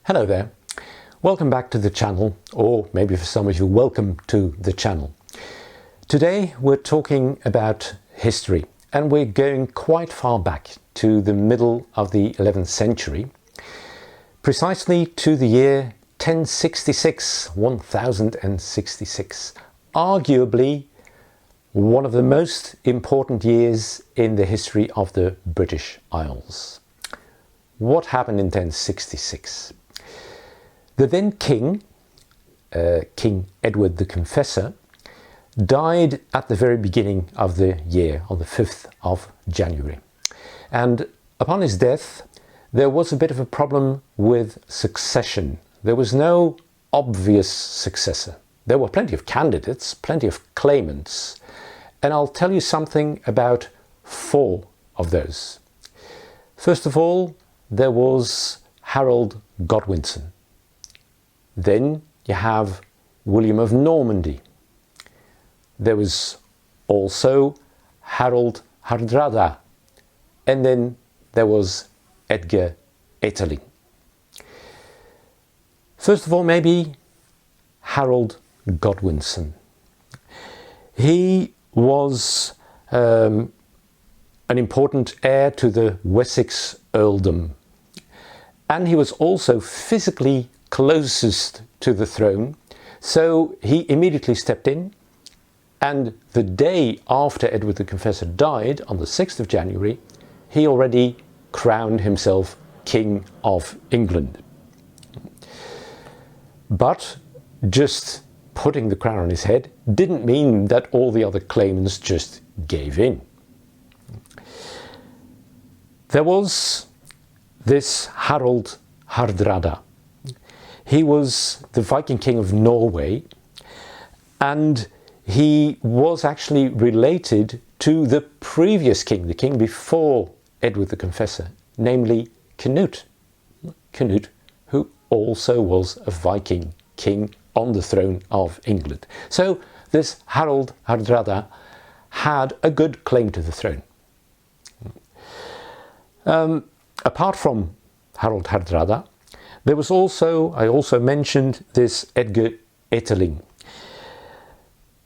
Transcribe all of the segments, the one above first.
Hello there, welcome back to the channel, or maybe for some of you, welcome to the channel. Today we're talking about history, and we're going quite far back to the middle of the 11th century, precisely to the year 1066, arguably one of the most important years in the history of the British Isles. What happened in 1066? The then king, King Edward the Confessor, died at the very beginning of the year, on the 5th of January. And upon his death, there was a bit of a problem with succession. There was no obvious successor. There were plenty of candidates, plenty of claimants, and I'll tell you something about 4 of those. First of all, there was Harold Godwin. Then you have William of Normandy. There was also Harold Hardrada, and then there was Edgar Eteling. First of all, maybe Harold Godwin. He was an important heir to the Wessex earldom, and he was also physically closest to the throne, so he immediately stepped in, and the day after Edward the Confessor died, on the 6th of January, he already crowned himself King of England. But just putting the crown on his head didn't mean that all the other claimants just gave in. There was this Harold Hardrada. He was the Viking king of Norway, and he was actually related to the previous king, the king before Edward the Confessor, namely Canute. Canute, who also was a Viking king on the throne of England. So this Harold Hardrada had a good claim to the throne. Apart from Harold Hardrada, there was also, I also mentioned, this Edgar Eteling.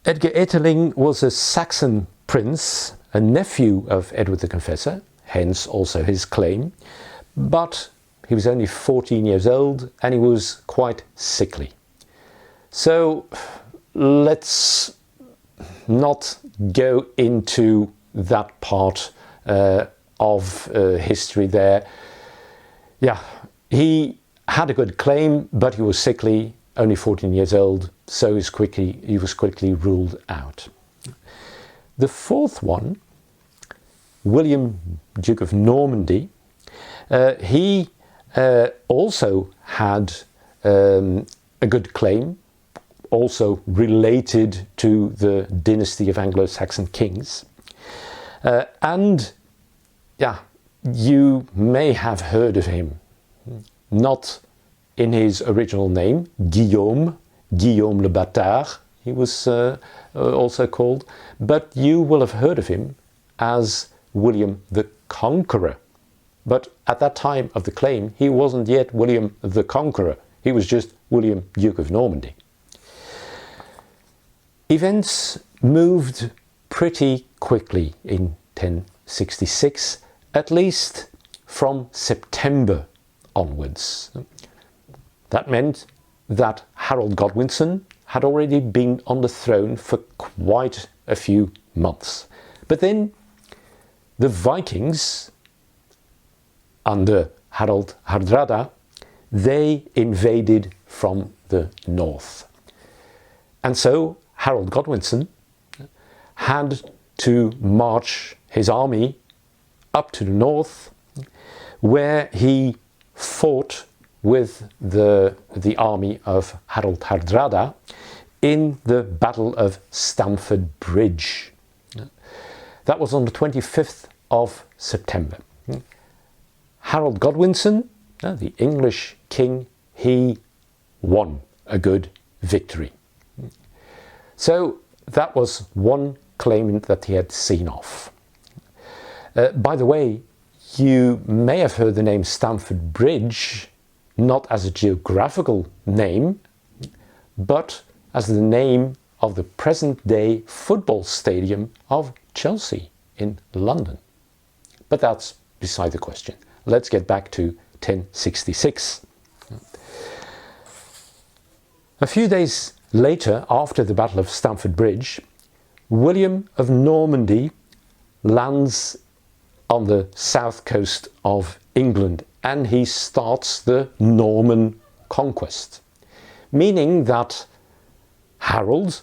Edgar Eteling was a Saxon prince, a nephew of Edward the Confessor, hence also his claim, but he was only 14 years old and he was quite sickly. So let's not go into that part of history there. Yeah, he had a good claim, but he was sickly, only 14 years old, so he was quickly ruled out. The 4th one, William, Duke of Normandy, he also had a good claim, also related to the dynasty of Anglo-Saxon kings. And yeah, you may have heard of him, not in his original name, Guillaume le Bâtard, he was also called, but you will have heard of him as William the Conqueror. But at that time of the claim, he wasn't yet William the Conqueror, he was just William, Duke of Normandy. Events moved pretty quickly in 1066, at least from September onwards. That meant that Harold Godwin had already been on the throne for quite a few months. But then the Vikings, under Harold Hardrada, they invaded from the north. And so Harold Godwin had to march his army up to the north, where he fought with the army of Harold Hardrada in the Battle of Stamford Bridge. That was on the 25th of September. Harold Godwin, the English king, he won a good victory. So that was one claimant that he had seen off. By the way, you may have heard the name Stamford Bridge not as a geographical name, but as the name of the present-day football stadium of Chelsea in London. But that's beside the question. Let's get back to 1066. A few days later, after the Battle of Stamford Bridge, William of Normandy lands on the south coast of England and he starts the Norman conquest, meaning that Harold,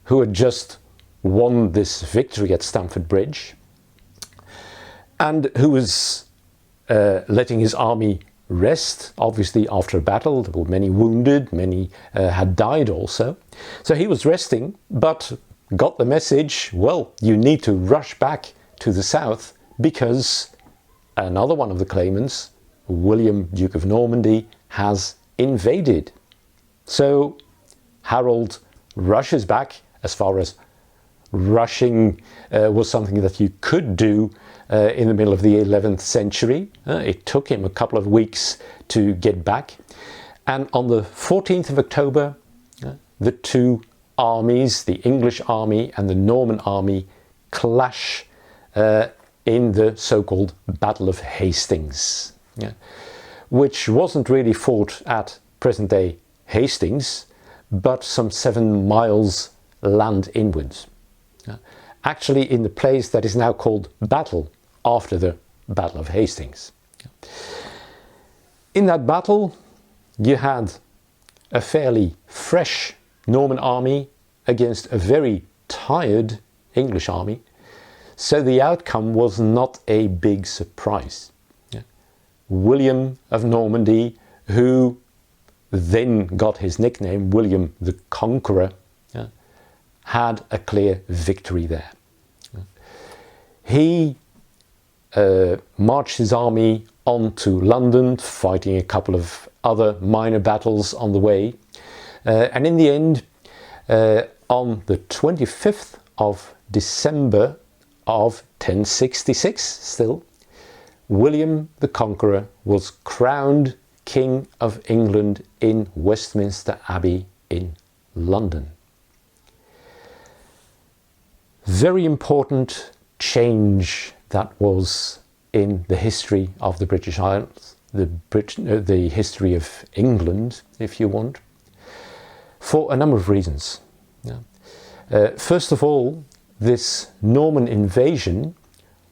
who had just won this victory at Stamford Bridge and who was letting his army rest, obviously after a battle. There were many wounded, many had died also. So he was resting, but got the message, well, you need to rush back to the south because another one of the claimants, William, Duke of Normandy, has invaded. So Harold rushes back. As far as rushing was something that you could do in the middle of the 11th century. It took him a couple of weeks to get back. And on the 14th of October, the two armies, the English army and the Norman army, clash in the so-called Battle of Hastings, which wasn't really fought at present-day Hastings, but some 7 miles land inwards. Actually in the place that is now called Battle, after the Battle of Hastings. In that battle, you had a fairly fresh Norman army against a very tired English army, so the outcome was not a big surprise. William of Normandy, who then got his nickname William the Conqueror, had a clear victory there. He marched his army on to London, fighting a couple of other minor battles on the way. And in the end, on the 25th of December of 1066 still, William the Conqueror was crowned King of England in Westminster Abbey in London. Very important change that was in the history of the British Isles, the history of England, if you want, for a number of reasons. First of all, this Norman invasion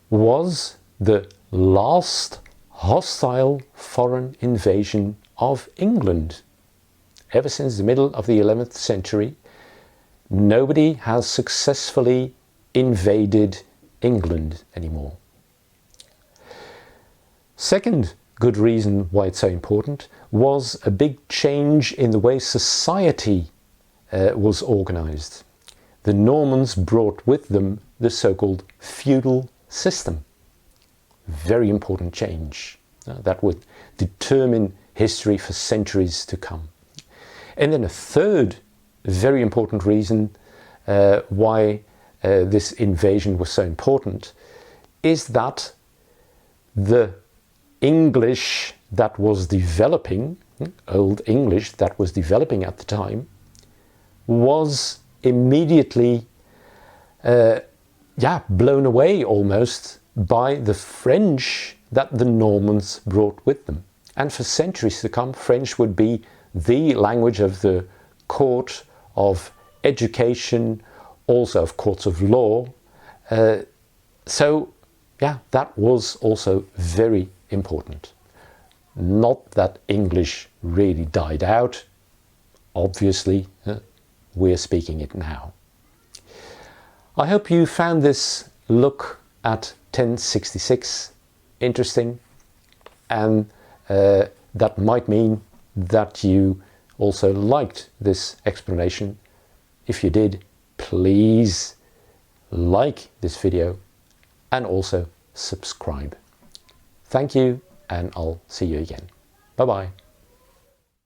was the last hostile foreign invasion of England. Ever since the middle of the 11th century, nobody has successfully invaded England anymore. Second good reason why it's so important was a big change in the way society was organized. The Normans brought with them the so-called feudal system. Very important change that would determine history for centuries to come. And then a third very important reason why this invasion was so important is that the English that was developing, Old English that was developing at the time, was immediately blown away almost by the French that the Normans brought with them. And for centuries to come, French would be the language of the court, of education, also of courts of law. So that was also very important. Not that English really died out, obviously, we're speaking it now. I hope you found this look at 1066 interesting, and that might mean that you also liked this explanation. If you did, please like this video and also subscribe. Thank you, and I'll see you again. Bye bye.